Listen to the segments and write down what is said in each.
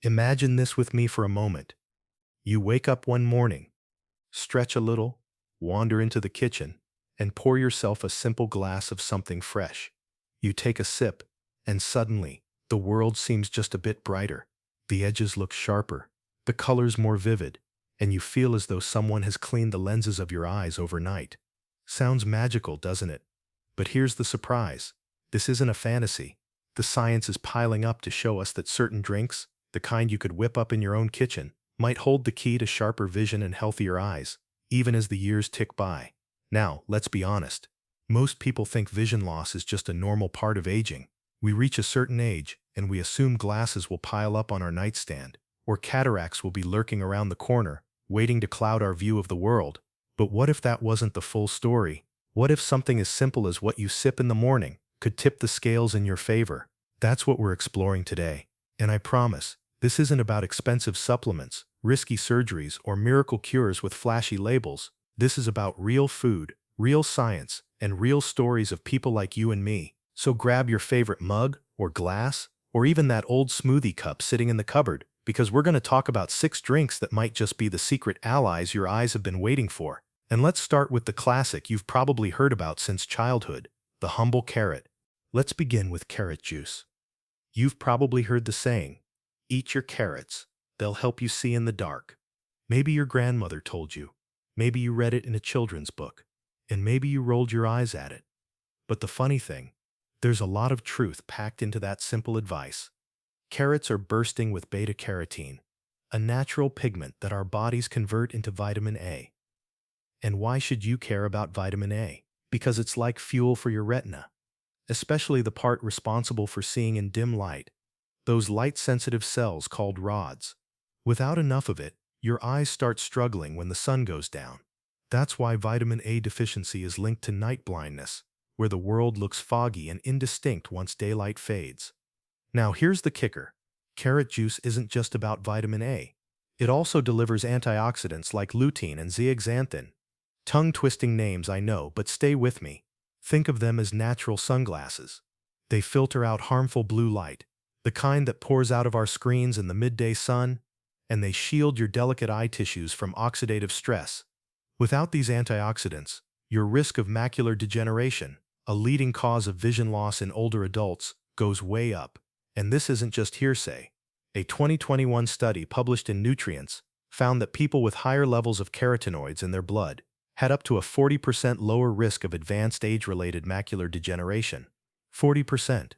Imagine this with me for a moment. You wake up one morning, stretch a little, wander into the kitchen, and pour yourself a simple glass of something fresh. You take a sip, and suddenly, the world seems just a bit brighter. The edges look sharper, the colors more vivid, and you feel as though someone has cleaned the lenses of your eyes overnight. Sounds magical, doesn't it? But here's the surprise. This isn't a fantasy. The science is piling up to show us that certain drinks, the kind you could whip up in your own kitchen, might hold the key to sharper vision and healthier eyes, even as the years tick by. Now, let's be honest. Most people think vision loss is just a normal part of aging. We reach a certain age, and we assume glasses will pile up on our nightstand, or cataracts will be lurking around the corner, waiting to cloud our view of the world. But what if that wasn't the full story? What if something as simple as what you sip in the morning could tip the scales in your favor? That's what we're exploring today. And I promise, this isn't about expensive supplements, risky surgeries, or miracle cures with flashy labels. This is about real food, real science, and real stories of people like you and me. So grab your favorite mug, or glass, or even that old smoothie cup sitting in the cupboard, because we're going to talk about 6 drinks that might just be the secret allies your eyes have been waiting for. And let's start with the classic you've probably heard about since childhood, the humble carrot. Let's begin with carrot juice. You've probably heard the saying, eat your carrots, they'll help you see in the dark. Maybe your grandmother told you, maybe you read it in a children's book, and maybe you rolled your eyes at it. But the funny thing, there's a lot of truth packed into that simple advice. Carrots are bursting with beta-carotene, a natural pigment that our bodies convert into vitamin A. And why should you care about vitamin A? Because it's like fuel for your retina, especially the part responsible for seeing in dim light, those light-sensitive cells called rods. Without enough of it, your eyes start struggling when the sun goes down. That's why vitamin A deficiency is linked to night blindness, where the world looks foggy and indistinct once daylight fades. Now here's the kicker. Carrot juice isn't just about vitamin A. It also delivers antioxidants like lutein and zeaxanthin. Tongue-twisting names, I know, but stay with me. Think of them as natural sunglasses. They filter out harmful blue light, the kind that pours out of our screens in the midday sun, and they shield your delicate eye tissues from oxidative stress. Without these antioxidants, your risk of macular degeneration, a leading cause of vision loss in older adults, goes way up. And this isn't just hearsay. A 2021 study published in Nutrients found that people with higher levels of carotenoids in their blood had up to a 40% lower risk of advanced age-related macular degeneration. 40%.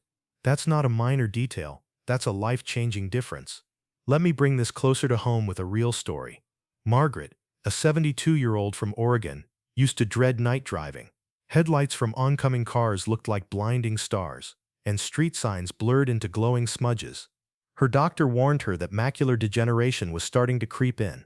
That's not a minor detail, that's a life-changing difference. Let me bring this closer to home with a real story. Margaret, a 72-year-old from Oregon, used to dread night driving. Headlights from oncoming cars looked like blinding stars, and street signs blurred into glowing smudges. Her doctor warned her that macular degeneration was starting to creep in.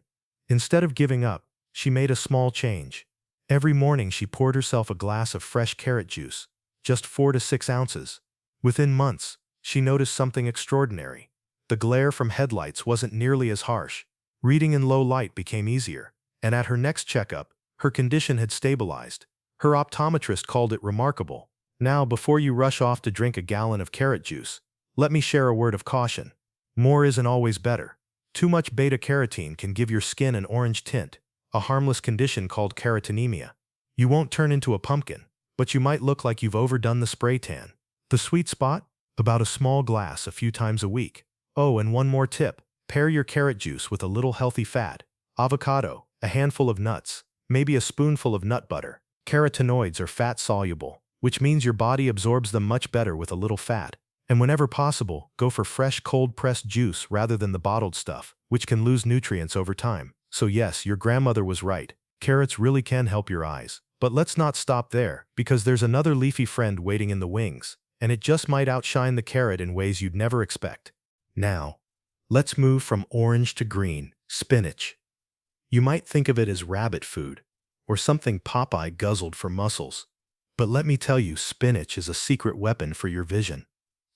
Instead of giving up, she made a small change. Every morning she poured herself a glass of fresh carrot juice, just 4 to 6 ounces. Within months, she noticed something extraordinary. The glare from headlights wasn't nearly as harsh. Reading in low light became easier, and at her next checkup, her condition had stabilized. Her optometrist called it remarkable. Now, before you rush off to drink a gallon of carrot juice, let me share a word of caution. More isn't always better. Too much beta-carotene can give your skin an orange tint, a harmless condition called carotenemia. You won't turn into a pumpkin, but you might look like you've overdone the spray tan. The sweet spot? About a small glass a few times a week. Oh, and one more tip. Pair your carrot juice with a little healthy fat, avocado, a handful of nuts, maybe a spoonful of nut butter. Carotenoids are fat-soluble, which means your body absorbs them much better with a little fat. And whenever possible, go for fresh cold-pressed juice rather than the bottled stuff, which can lose nutrients over time. So yes, your grandmother was right. Carrots really can help your eyes. But let's not stop there, because there's another leafy friend waiting in the wings, and it just might outshine the carrot in ways you'd never expect. Now, let's move from orange to green, spinach. You might think of it as rabbit food, or something Popeye guzzled for muscles. But let me tell you, spinach is a secret weapon for your vision.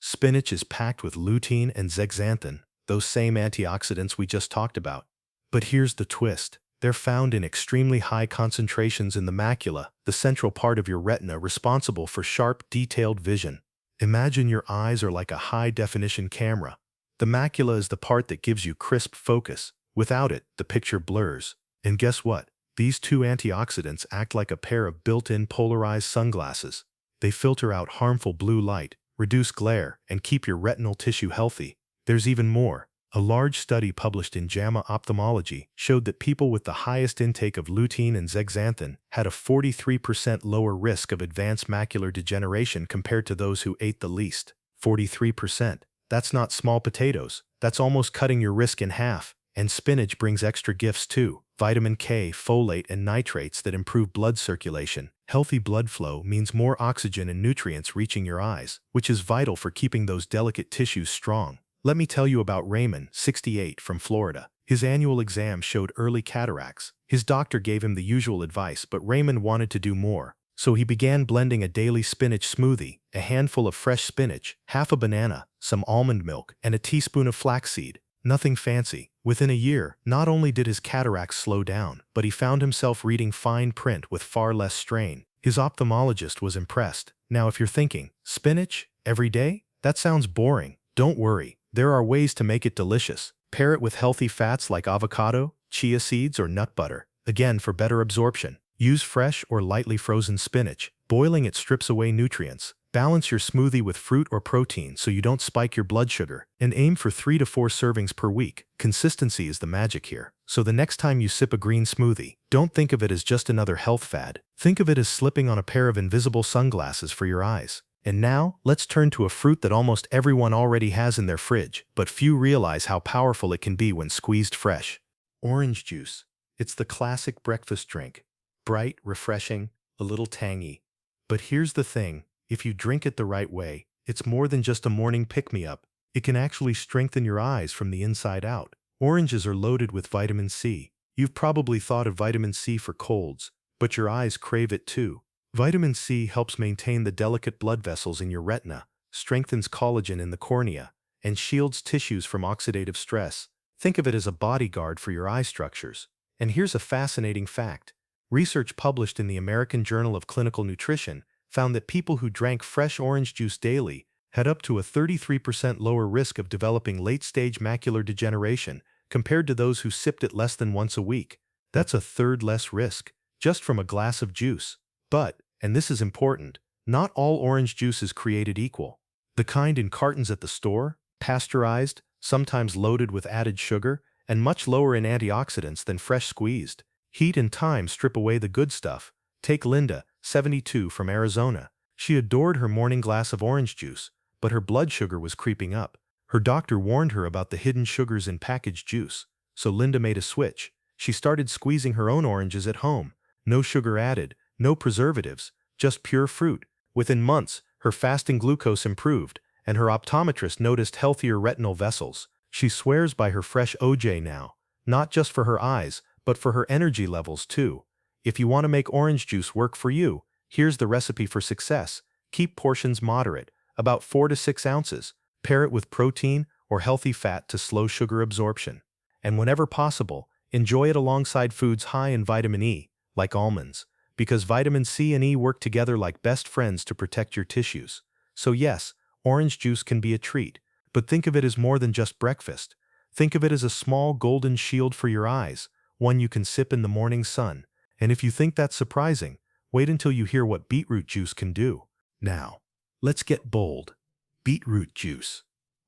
Spinach is packed with lutein and zeaxanthin, those same antioxidants we just talked about. But here's the twist. They're found in extremely high concentrations in the macula, the central part of your retina responsible for sharp, detailed vision. Imagine your eyes are like a high-definition camera. The macula is the part that gives you crisp focus. Without it, the picture blurs. And guess what? These two antioxidants act like a pair of built-in polarized sunglasses. They filter out harmful blue light, reduce glare, and keep your retinal tissue healthy. There's even more. A large study published in JAMA Ophthalmology showed that people with the highest intake of lutein and zeaxanthin had a 43% lower risk of advanced macular degeneration compared to those who ate the least. 43%. That's not small potatoes. That's almost cutting your risk in half. And spinach brings extra gifts too. Vitamin K, folate, and nitrates that improve blood circulation. Healthy blood flow means more oxygen and nutrients reaching your eyes, which is vital for keeping those delicate tissues strong. Let me tell you about Raymond, 68, from Florida. His annual exam showed early cataracts. His doctor gave him the usual advice, but Raymond wanted to do more. So he began blending a daily spinach smoothie, a handful of fresh spinach, half a banana, some almond milk, and a teaspoon of flaxseed. Nothing fancy. Within a year, not only did his cataracts slow down, but he found himself reading fine print with far less strain. His ophthalmologist was impressed. Now if you're thinking, spinach? Every day? That sounds boring. Don't worry. There are ways to make it delicious. Pair it with healthy fats like avocado, chia seeds, or nut butter. Again, for better absorption. Use fresh or lightly frozen spinach. Boiling it strips away nutrients. Balance your smoothie with fruit or protein so you don't spike your blood sugar. And aim for 3 to 4 servings per week. Consistency is the magic here. So the next time you sip a green smoothie, don't think of it as just another health fad. Think of it as slipping on a pair of invisible sunglasses for your eyes. And now, let's turn to a fruit that almost everyone already has in their fridge, but few realize how powerful it can be when squeezed fresh. Orange juice. It's the classic breakfast drink. Bright, refreshing, a little tangy. But here's the thing, if you drink it the right way, it's more than just a morning pick-me-up. It can actually strengthen your eyes from the inside out. Oranges are loaded with vitamin C. You've probably thought of vitamin C for colds, but your eyes crave it too. Vitamin C helps maintain the delicate blood vessels in your retina, strengthens collagen in the cornea, and shields tissues from oxidative stress. Think of it as a bodyguard for your eye structures. And here's a fascinating fact. Research published in the American Journal of Clinical Nutrition found that people who drank fresh orange juice daily had up to a 33% lower risk of developing late-stage macular degeneration compared to those who sipped it less than once a week. That's a third less risk, just from a glass of juice. But, and this is important, not all orange juice is created equal. The kind in cartons at the store, pasteurized, sometimes loaded with added sugar, and much lower in antioxidants than fresh squeezed. Heat and time strip away the good stuff. Take Linda, 72, from Arizona. She adored her morning glass of orange juice, but her blood sugar was creeping up. Her doctor warned her about the hidden sugars in packaged juice, so Linda made a switch. She started squeezing her own oranges at home. No sugar added, no preservatives, just pure fruit. Within months, her fasting glucose improved, and her optometrist noticed healthier retinal vessels. She swears by her fresh OJ now, not just for her eyes, but for her energy levels too. If you want to make orange juice work for you, here's the recipe for success. Keep portions moderate, about 4 to 6 ounces. Pair it with protein or healthy fat to slow sugar absorption. And whenever possible, enjoy it alongside foods high in vitamin E, like almonds, because vitamin C and E work together like best friends to protect your tissues. So yes, orange juice can be a treat, but think of it as more than just breakfast. Think of it as a small golden shield for your eyes, one you can sip in the morning sun. And if you think that's surprising, wait until you hear what beetroot juice can do. Now, let's get bold. Beetroot juice.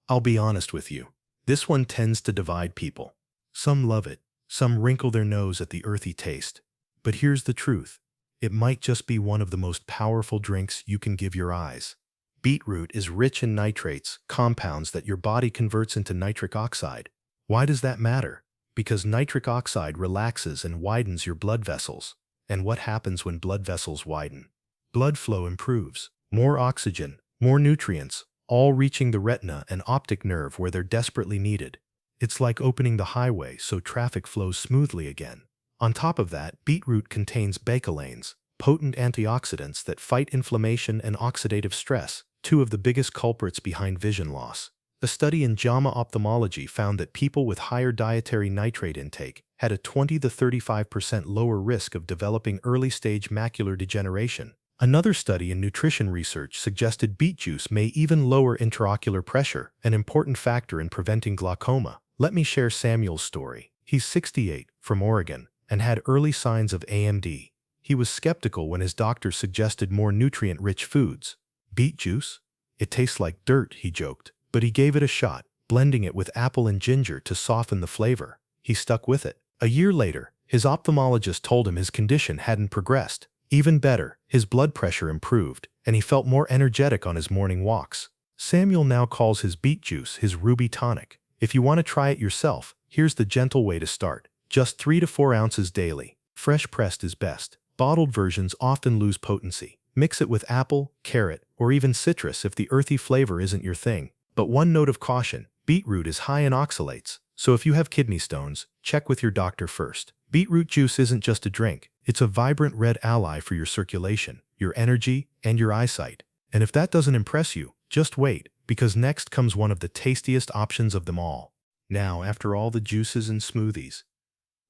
I'll be honest with you. This one tends to divide people. Some love it, some wrinkle their nose at the earthy taste. But here's the truth. It might just be one of the most powerful drinks you can give your eyes. Beetroot is rich in nitrates, compounds that your body converts into nitric oxide. Why does that matter? Because nitric oxide relaxes and widens your blood vessels. And what happens when blood vessels widen? Blood flow improves. More oxygen, more nutrients, all reaching the retina and optic nerve where they're desperately needed. It's like opening the highway so traffic flows smoothly again. On top of that, beetroot contains bakelines, potent antioxidants that fight inflammation and oxidative stress, two of the biggest culprits behind vision loss. A study in JAMA Ophthalmology found that people with higher dietary nitrate intake had a 20 to 35% lower risk of developing early-stage macular degeneration. Another study in nutrition research suggested beet juice may even lower intraocular pressure, an important factor in preventing glaucoma. Let me share Samuel's story. He's 68, from Oregon, and had early signs of AMD. He was skeptical when his doctor suggested more nutrient-rich foods. Beet juice? It tastes like dirt, he joked, but he gave it a shot, blending it with apple and ginger to soften the flavor. He stuck with it. A year later, his ophthalmologist told him his condition hadn't progressed. Even better, his blood pressure improved, and he felt more energetic on his morning walks. Samuel now calls his beet juice his ruby tonic. If you want to try it yourself, here's the gentle way to start. Just 3 to 4 ounces daily. Fresh pressed is best. Bottled versions often lose potency. Mix it with apple, carrot, or even citrus if the earthy flavor isn't your thing. But one note of caution, beetroot is high in oxalates, so if you have kidney stones, check with your doctor first. Beetroot juice isn't just a drink, it's a vibrant red ally for your circulation, your energy, and your eyesight. And if that doesn't impress you, just wait, because next comes one of the tastiest options of them all. Now, after all the juices and smoothies,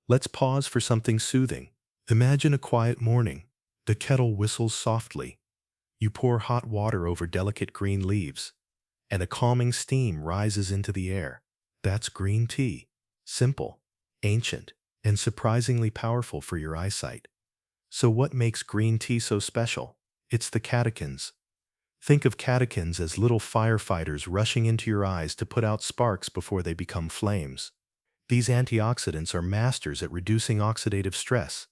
let's pause for something soothing. Imagine a quiet morning. The kettle whistles softly. You pour hot water over delicate green leaves, and a calming steam rises into the air. That's green tea. Simple, ancient, and surprisingly powerful for your eyesight. So what makes green tea so special? It's the catechins. Think of catechins as little firefighters rushing into your eyes to put out sparks before they become flames. These antioxidants are masters at reducing oxidative stress,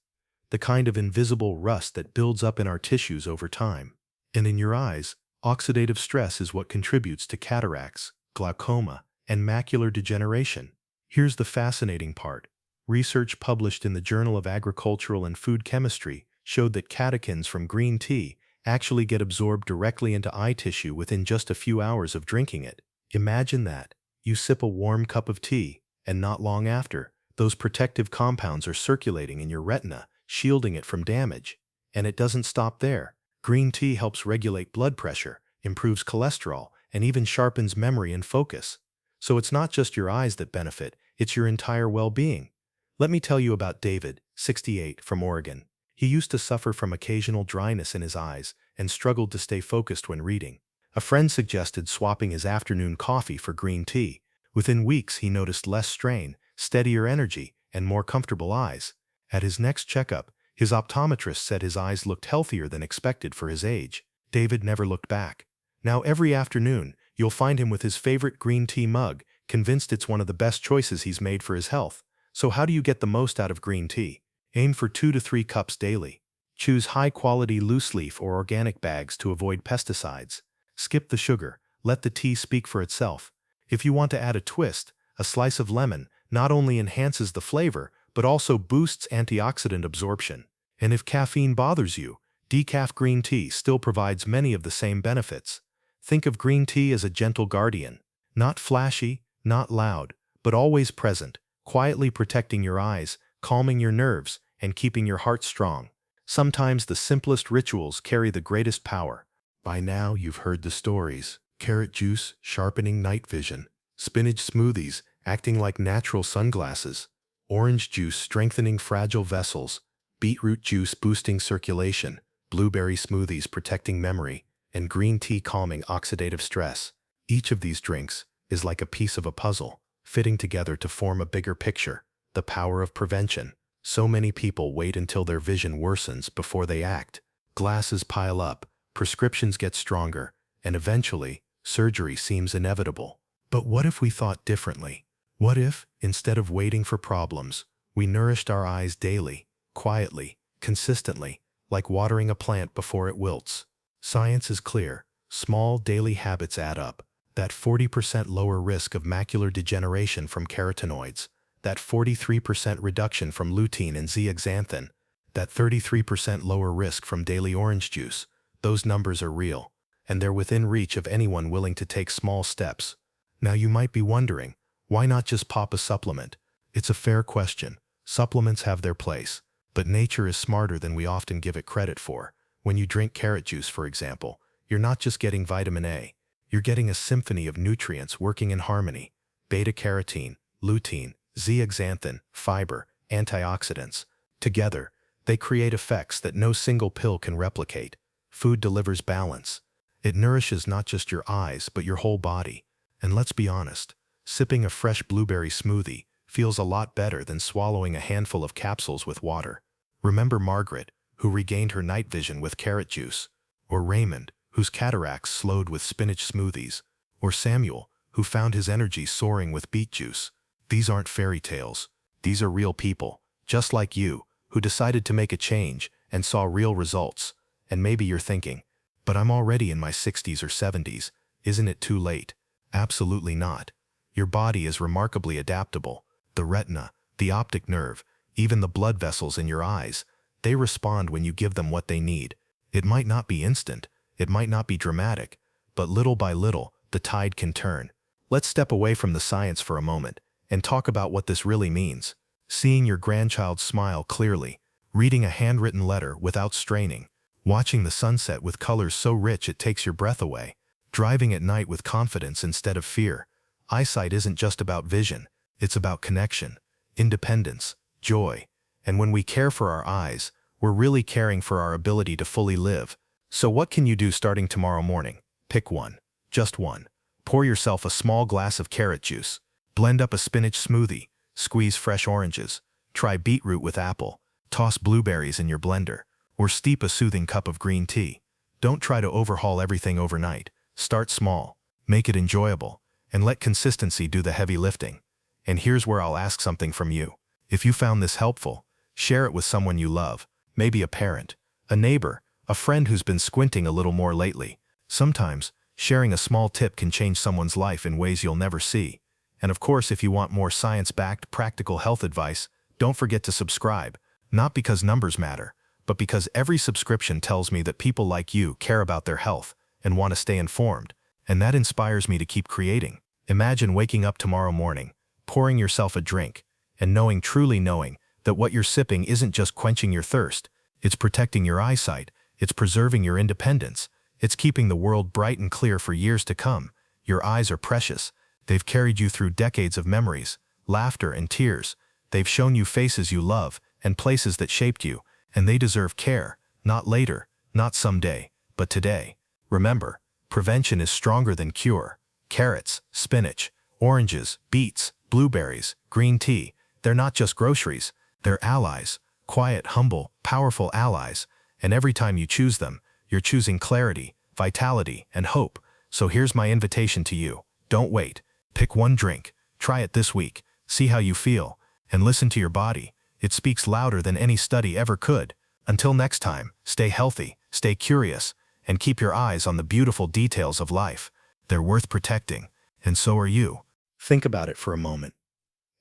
the kind of invisible rust that builds up in our tissues over time. And in your eyes, oxidative stress is what contributes to cataracts, glaucoma, and macular degeneration. Here's the fascinating part. Research published in the Journal of Agricultural and Food Chemistry showed that catechins from green tea actually get absorbed directly into eye tissue within just a few hours of drinking it. Imagine that. You sip a warm cup of tea, and not long after, those protective compounds are circulating in your retina, shielding it from damage. And it doesn't stop there. Green tea helps regulate blood pressure, improves cholesterol, and even sharpens memory and focus. So it's not just your eyes that benefit, it's your entire well-being. Let me tell you about David, 68, from Oregon. He used to suffer from occasional dryness in his eyes and struggled to stay focused when reading. A friend suggested swapping his afternoon coffee for green tea. Within weeks, he noticed less strain, steadier energy, and more comfortable eyes. At his next checkup, his optometrist said his eyes looked healthier than expected for his age. David never looked back. Now every afternoon, you'll find him with his favorite green tea mug, convinced it's one of the best choices he's made for his health. So how do you get the most out of green tea? Aim for 2 to 3 cups daily. Choose high-quality loose-leaf or organic bags to avoid pesticides. Skip the sugar. Let the tea speak for itself. If you want to add a twist, a slice of lemon not only enhances the flavor, but also boosts antioxidant absorption. And if caffeine bothers you, decaf green tea still provides many of the same benefits. Think of green tea as a gentle guardian. Not flashy, not loud, but always present, quietly protecting your eyes, calming your nerves, and keeping your heart strong. Sometimes the simplest rituals carry the greatest power. By now, you've heard the stories. Carrot juice, sharpening night vision. Spinach smoothies, acting like natural sunglasses. Orange juice, strengthening fragile vessels. Beetroot juice, boosting circulation. Blueberry smoothies, protecting memory. And green tea, calming oxidative stress. Each of these drinks is like a piece of a puzzle, fitting together to form a bigger picture. The power of prevention. So many people wait until their vision worsens before they act. Glasses pile up, prescriptions get stronger, and eventually, surgery seems inevitable. But what if we thought differently? What if, instead of waiting for problems, we nourished our eyes daily, quietly, consistently, like watering a plant before it wilts? Science is clear. Small daily habits add up. That 40% lower risk of macular degeneration from carotenoids, that 43% reduction from lutein and zeaxanthin, that 33% lower risk from daily orange juice. Those numbers are real, and they're within reach of anyone willing to take small steps. Now you might be wondering, why not just pop a supplement? It's a fair question. Supplements have their place, but nature is smarter than we often give it credit for. When you drink carrot juice, for example, you're not just getting vitamin A. You're getting a symphony of nutrients working in harmony. Beta-carotene, lutein, zeaxanthin, fiber, antioxidants. Together, they create effects that no single pill can replicate. Food delivers balance. It nourishes not just your eyes, but your whole body. And let's be honest, sipping a fresh blueberry smoothie feels a lot better than swallowing a handful of capsules with water. Remember Margaret, who regained her night vision with carrot juice, or Raymond, whose cataracts slowed with spinach smoothies, or Samuel, who found his energy soaring with beet juice. These aren't fairy tales. These are real people, just like you, who decided to make a change and saw real results. And maybe you're thinking, but I'm already in my 60s or 70s. Isn't it too late? Absolutely not. Your body is remarkably adaptable. The retina, the optic nerve, even the blood vessels in your eyes, they respond when you give them what they need. It might not be instant, it might not be dramatic, but little by little, the tide can turn. Let's step away from the science for a moment and talk about what this really means. Seeing your grandchild smile clearly, reading a handwritten letter without straining, watching the sunset with colors so rich it takes your breath away, driving at night with confidence instead of fear. Eyesight isn't just about vision, it's about connection, independence, joy. And when we care for our eyes, we're really caring for our ability to fully live. So what can you do starting tomorrow morning? Pick one, just one. Pour yourself a small glass of carrot juice. Blend up a spinach smoothie. Squeeze fresh oranges. Try beetroot with apple. Toss blueberries in your blender. Or steep a soothing cup of green tea. Don't try to overhaul everything overnight. Start small. Make it enjoyable. And let consistency do the heavy lifting. And here's where I'll ask something from you. If you found this helpful, share it with someone you love. Maybe a parent, a neighbor, a friend who's been squinting a little more lately. Sometimes, sharing a small tip can change someone's life in ways you'll never see. And of course, if you want more science-backed, practical health advice, don't forget to subscribe. Not because numbers matter, but because every subscription tells me that people like you care about their health and want to stay informed. And that inspires me to keep creating. Imagine waking up tomorrow morning, pouring yourself a drink, and truly knowing that what you're sipping isn't just quenching your thirst, it's protecting your eyesight, it's preserving your independence, it's keeping the world bright and clear for years to come. Your eyes are precious. They've carried you through decades of memories, laughter and tears. They've shown you faces you love and places that shaped you, and they deserve care, not later, not someday, but today. Remember, prevention is stronger than cure. Carrots, spinach, oranges, beets, blueberries, green tea, they're not just groceries, they're allies, quiet, humble, powerful allies, and every time you choose them, you're choosing clarity, vitality, and hope. So here's my invitation to you. Don't wait. Pick one drink, try it this week, see how you feel, and listen to your body. It speaks louder than any study ever could. Until next time, stay healthy, stay curious, and keep your eyes on the beautiful details of life. They're worth protecting, and so are you. Think about it for a moment.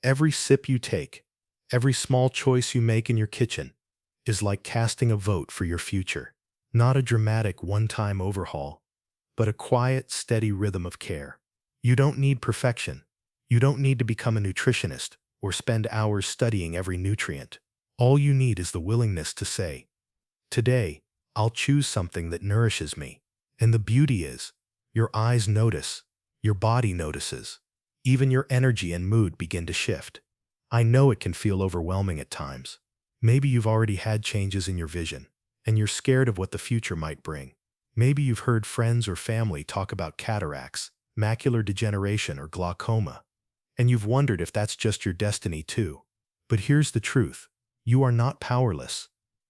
Every sip you take, every small choice you make in your kitchen, is like casting a vote for your future. Not a dramatic one-time overhaul, but a quiet, steady rhythm of care. You don't need perfection. You don't need to become a nutritionist or spend hours studying every nutrient. All you need is the willingness to say, today, I'll choose something that nourishes me. And the beauty is, your eyes notice, your body notices. Even your energy and mood begin to shift. I know it can feel overwhelming at times. Maybe you've already had changes in your vision, and you're scared of what the future might bring. Maybe you've heard friends or family talk about cataracts, macular degeneration, or glaucoma, and you've wondered if that's just your destiny too. But here's the truth. You are not powerless.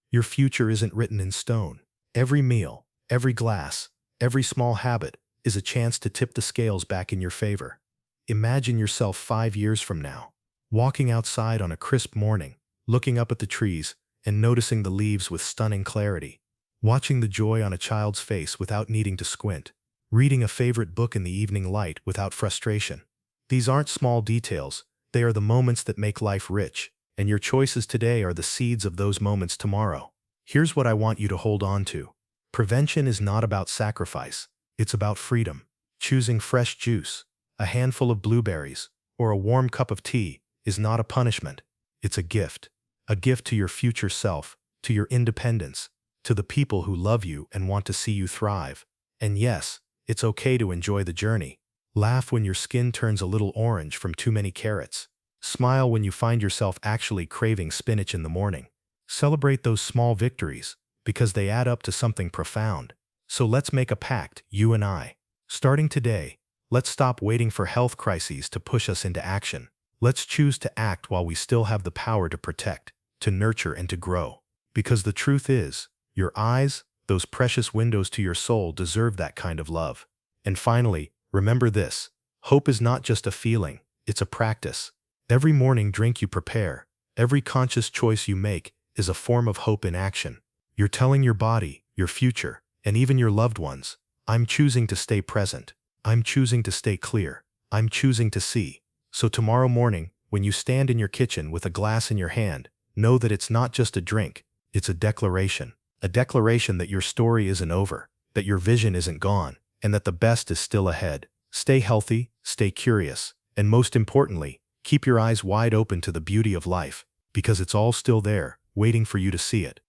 Your future isn't written in stone. Every meal, every glass, every small habit is a chance to tip the scales back in your favor. Imagine yourself 5 years from now, walking outside on a crisp morning, looking up at the trees and noticing the leaves with stunning clarity, watching the joy on a child's face without needing to squint, reading a favorite book in the evening light without frustration. These aren't small details, they are the moments that make life rich, and your choices today are the seeds of those moments tomorrow. Here's what I want you to hold on to. Prevention is not about sacrifice, it's about freedom. Choosing fresh juice, a handful of blueberries, or a warm cup of tea is not a punishment, it's a gift. A gift to your future self, to your independence, to the people who love you and want to see you thrive. And yes, it's okay to enjoy the journey. Laugh when your skin turns a little orange from too many carrots. Smile when you find yourself actually craving spinach in the morning. Celebrate those small victories, because they add up to something profound. So let's make a pact, you and I. Starting today, let's stop waiting for health crises to push us into action. Let's choose to act while we still have the power to protect, to nurture, and to grow. Because the truth is, your eyes, those precious windows to your soul, deserve that kind of love. And finally, remember this: hope is not just a feeling, it's a practice. Every morning drink you prepare, every conscious choice you make is a form of hope in action. You're telling your body, your future, and even your loved ones, I'm choosing to stay present. I'm choosing to stay clear. I'm choosing to see. So tomorrow morning, when you stand in your kitchen with a glass in your hand, know that it's not just a drink, it's a declaration. A declaration that your story isn't over, that your vision isn't gone, and that the best is still ahead. Stay healthy, stay curious, and most importantly, keep your eyes wide open to the beauty of life, because it's all still there, waiting for you to see it.